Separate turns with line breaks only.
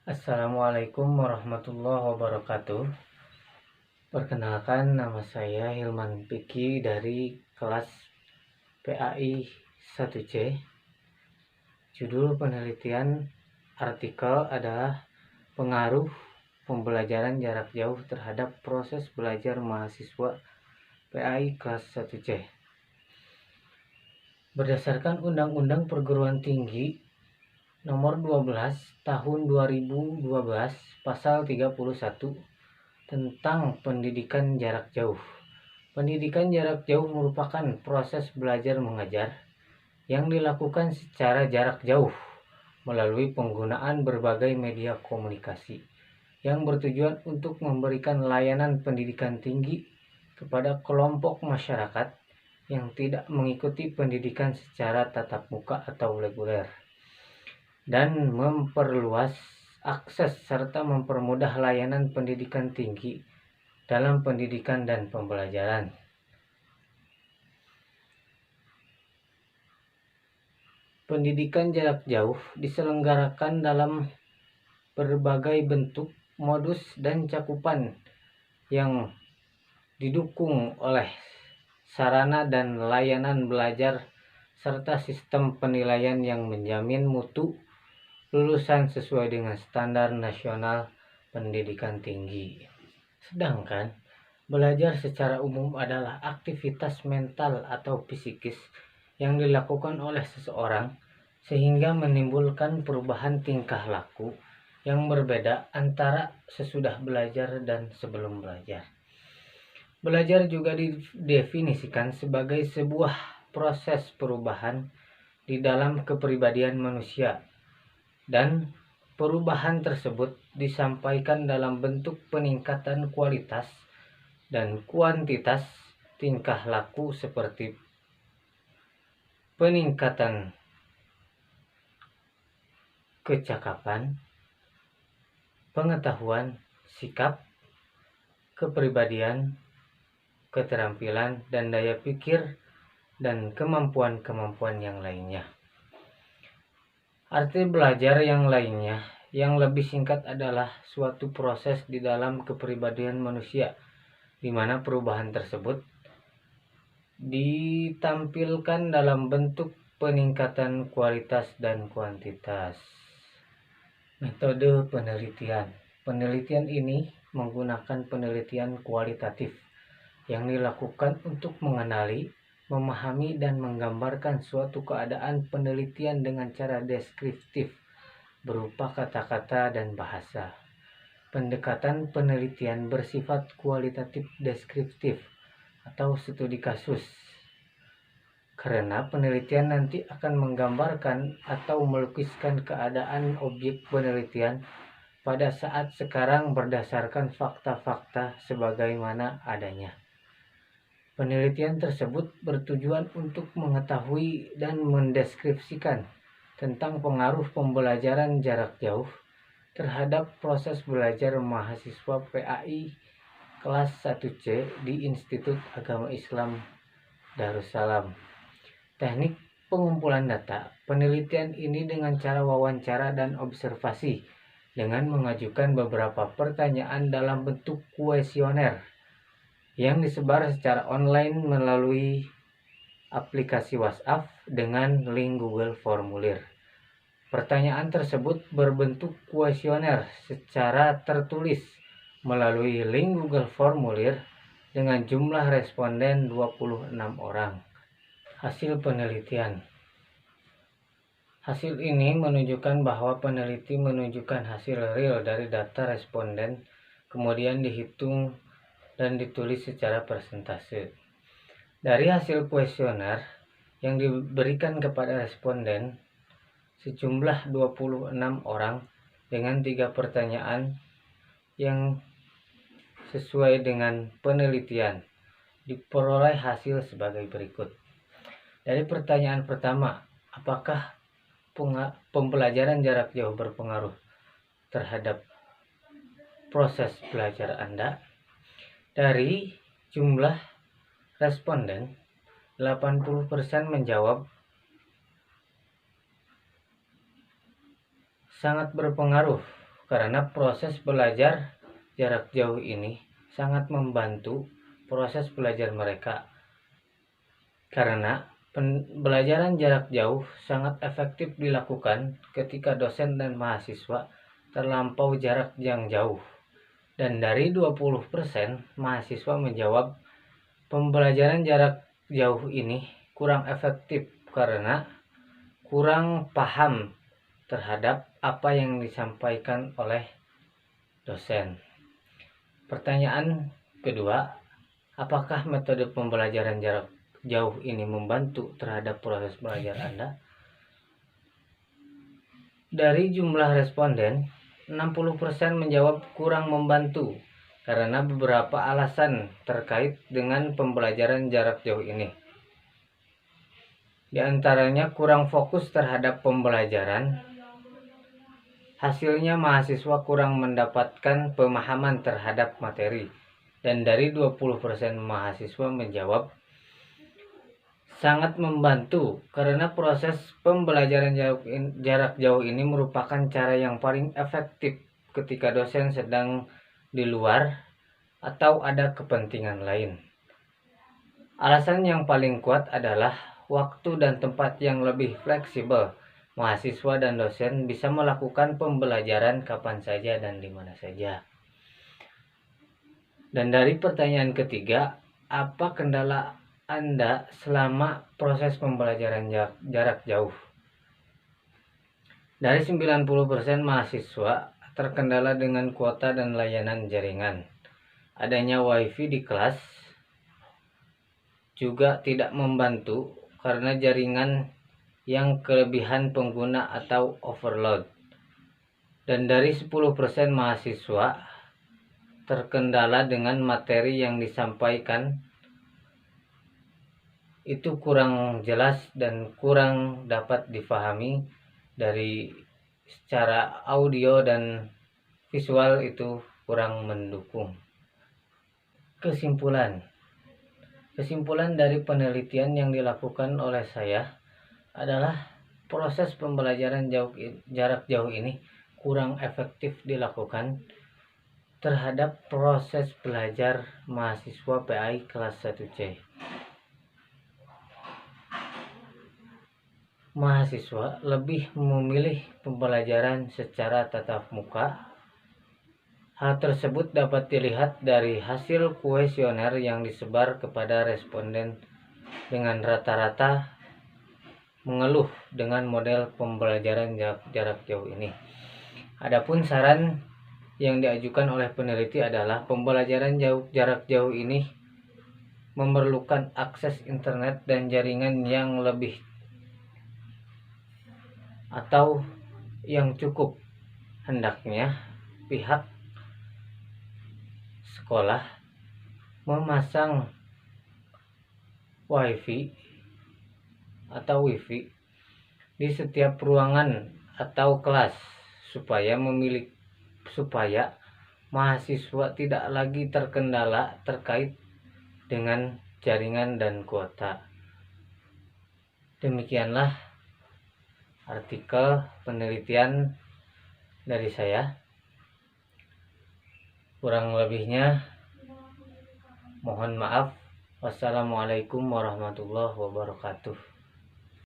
Assalamualaikum warahmatullahi wabarakatuh. Perkenalkan, nama saya Hilman Piki dari kelas PAI 1C. Judul penelitian artikel adalah pengaruh pembelajaran jarak jauh terhadap proses belajar mahasiswa PAI kelas 1C. Berdasarkan Undang-Undang Perguruan Tinggi Nomor 12 Tahun 2012 Pasal 31 tentang pendidikan jarak jauh. Pendidikan jarak jauh merupakan proses belajar mengajar yang dilakukan secara jarak jauh melalui penggunaan berbagai media komunikasi yang bertujuan untuk memberikan layanan pendidikan tinggi kepada kelompok masyarakat yang tidak mengikuti pendidikan secara tatap muka atau reguler, dan memperluas akses serta mempermudah layanan pendidikan tinggi dalam pendidikan dan pembelajaran. Pendidikan jarak jauh diselenggarakan dalam berbagai bentuk, modus, dan cakupan yang didukung oleh sarana dan layanan belajar serta sistem penilaian yang menjamin mutu lulusan sesuai dengan standar nasional pendidikan tinggi. Sedangkan belajar secara umum adalah aktivitas mental atau psikis yang dilakukan oleh seseorang sehingga menimbulkan perubahan tingkah laku yang berbeda antara sesudah belajar dan sebelum belajar. Belajar juga didefinisikan sebagai sebuah proses perubahan di dalam kepribadian manusia, dan perubahan tersebut disampaikan dalam bentuk peningkatan kualitas dan kuantitas tingkah laku seperti peningkatan kecakapan, pengetahuan, sikap, kepribadian, keterampilan, dan daya pikir, dan kemampuan-kemampuan yang lainnya. Arti belajar yang lainnya yang lebih singkat adalah suatu proses di dalam kepribadian manusia, di mana perubahan tersebut ditampilkan dalam bentuk peningkatan kualitas dan kuantitas. Metode penelitian. Penelitian ini menggunakan penelitian kualitatif yang dilakukan untuk mengenali, memahami, dan menggambarkan suatu keadaan penelitian dengan cara deskriptif berupa kata-kata dan bahasa. Pendekatan penelitian bersifat kualitatif deskriptif atau studi kasus, karena penelitian nanti akan menggambarkan atau melukiskan keadaan objek penelitian pada saat sekarang berdasarkan fakta-fakta sebagaimana adanya. Penelitian tersebut bertujuan untuk mengetahui dan mendeskripsikan tentang pengaruh pembelajaran jarak jauh terhadap proses belajar mahasiswa PAI kelas 1C di Institut Agama Islam Darussalam. Teknik pengumpulan data. Penelitian ini dengan cara wawancara dan observasi dengan mengajukan beberapa pertanyaan dalam bentuk kuesioner yang disebar secara online melalui aplikasi WhatsApp dengan link Google Formulir. Pertanyaan tersebut berbentuk kuesioner secara tertulis melalui link Google Formulir dengan jumlah responden 26 orang. Hasil penelitian. Hasil ini menunjukkan bahwa peneliti menunjukkan hasil real dari data responden, kemudian dihitung dan ditulis secara persentase. Dari hasil kuesioner yang diberikan kepada responden, sejumlah 26 orang dengan 3 pertanyaan yang sesuai dengan penelitian, diperoleh hasil sebagai berikut. Dari pertanyaan pertama, apakah pembelajaran jarak jauh berpengaruh terhadap proses belajar Anda? Dari jumlah responden, 80% menjawab sangat berpengaruh karena proses belajar jarak jauh ini sangat membantu proses belajar mereka. Karena pembelajaran jarak jauh sangat efektif dilakukan ketika dosen dan mahasiswa terlampau jarak yang jauh. Dan dari 20% mahasiswa menjawab pembelajaran jarak jauh ini kurang efektif karena kurang paham terhadap apa yang disampaikan oleh dosen. Pertanyaan kedua, apakah metode pembelajaran jarak jauh ini membantu terhadap proses belajar Anda? Dari jumlah responden, 60% menjawab kurang membantu karena beberapa alasan terkait dengan pembelajaran jarak jauh ini. Di antaranya kurang fokus terhadap pembelajaran. Hasilnya mahasiswa kurang mendapatkan pemahaman terhadap materi. Dan dari 20% mahasiswa menjawab sangat membantu karena proses pembelajaran jarak jauh ini merupakan cara yang paling efektif ketika dosen sedang di luar atau ada kepentingan lain. Alasan yang paling kuat adalah waktu dan tempat yang lebih fleksibel. Mahasiswa dan dosen bisa melakukan pembelajaran kapan saja dan di mana saja. Dan dari pertanyaan ketiga, apa kendala Anda selama proses pembelajaran jarak jauh? Dari 90% mahasiswa terkendala dengan kuota dan layanan jaringan. Adanya wifi di kelas juga tidak membantu karena jaringan yang kelebihan pengguna atau overload. Dan dari 10% mahasiswa terkendala dengan materi yang disampaikan itu kurang jelas dan kurang dapat difahami dari secara audio dan visual itu kurang mendukung. Kesimpulan dari penelitian yang dilakukan oleh saya adalah proses pembelajaran jarak jauh ini kurang efektif dilakukan terhadap proses belajar mahasiswa PAI kelas 1C. Mahasiswa lebih memilih pembelajaran secara tatap muka. Hal tersebut dapat dilihat dari hasil kuesioner yang disebar kepada responden dengan rata-rata mengeluh dengan model pembelajaran jarak jauh ini. Adapun saran yang diajukan oleh peneliti adalah pembelajaran jarak jauh ini memerlukan akses internet dan jaringan yang lebih atau yang cukup. Hendaknya pihak sekolah memasang wifi di setiap ruangan atau kelas supaya mahasiswa tidak lagi terkendala terkait dengan jaringan dan kuota. Demikianlah artikel penelitian dari saya. Kurang lebihnya mohon maaf. Wassalamualaikum warahmatullahi wabarakatuh.